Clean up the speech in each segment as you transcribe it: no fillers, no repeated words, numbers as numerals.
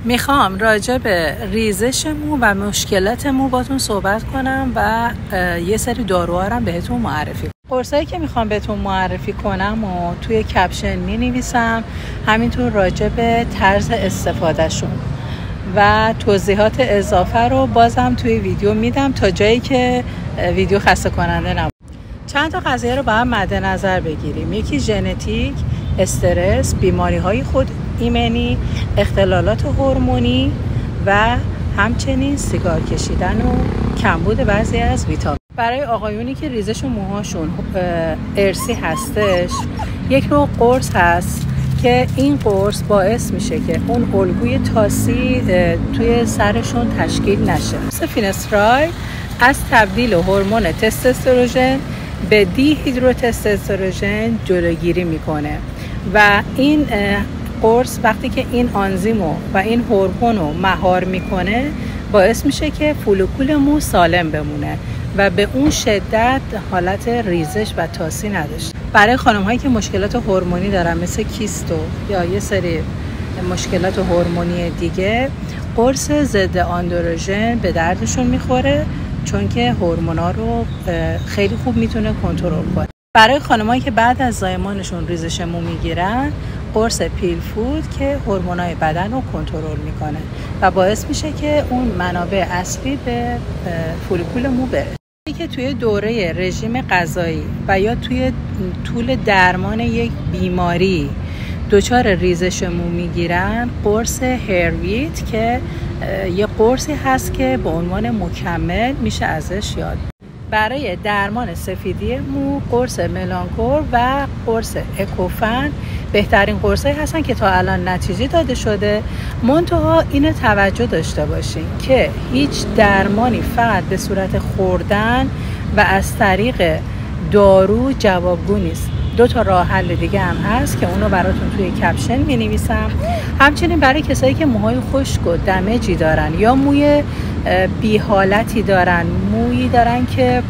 میخوام راجع به ریزش مو و مشکلات مو باتون صحبت کنم و یه سری داروها رو بهتون معرفی کنم. قرصایی که میخوام بهتون معرفی کنم و توی کپشن مینویسم، همینطور راجع به طرز استفادهشون و توضیحات اضافه رو بازم توی ویدیو میدم تا جایی که ویدیو خسته کننده نباشه. چند تا قضیه رو با هم مد نظر بگیریم. یکی ژنتیک، استرس، بیماری‌های خود ایمنی، اختلالات هورمونی و همچنین سیگار کشیدن و کمبود بعضی از ویتامین. برای آقایونی که ریزش موهاشون ارثی هستش، یک نوع قرص هست که این قرص باعث میشه که اون الگوی تاسی توی سرشون تشکیل نشه. فینسترای از تبدیل هورمون تستوستروژن به دی هیدروتستوستروژن جلوگیری میکنه و این قرص وقتی که این آنزیمو و این هورمونو مهار میکنه باعث میشه که فولکول مو سالم بمونه و به اون شدت حالت ریزش و تاسی نداشته. برای خانم هایی که مشکلات هورمونی دارن مثل کیستو یا یه سری مشکلات هورمونی دیگه، قرص ضد آندروژن به دردشون میخوره چون که هورمونا رو خیلی خوب میتونه کنترل کنه. برای خانمایی که بعد از زایمانشون ریزش مو میگیرن، قرص پیل فود که هورمونای بدن رو کنترل میکنه و باعث میشه که اون منابع اصلی به فولیکول مو برسه. که توی دوره رژیم غذایی و یا توی طول درمان یک بیماری دچار ریزش مو میگیرن، قرص هرویت که یه قرصی هست که به عنوان مکمل میشه ازش یاد. برای درمان سفیدی مو، قرص ملانکور و قرص اکوفن بهترین قرصایی هستن که تا الان نتیجه داده شده. منتها اینو توجه داشته باشین که هیچ درمانی فقط به صورت خوردن و از طریق دارو جوابگو نیست. 2 راه حل دیگه هم هست که اونو براتون توی کپشن می‌نویسم. همچنین برای کسایی که موهای خشک و دمجی دارن یا موی بی حالتی دارن، مویی دارن که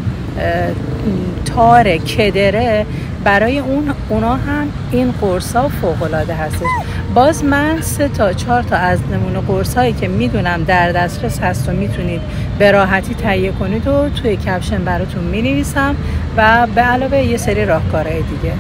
تاره، کدره، برای اونا هم این قرصا فوق‌العاده هستش. باز من 3 تا 4 تا از نمونه قرصایی که میدونم در دسترس هست و میتونید به راحتی تهیه کنید و توی کپشن براتون مینویسم و به علاوه یه سری راهکارهای دیگه.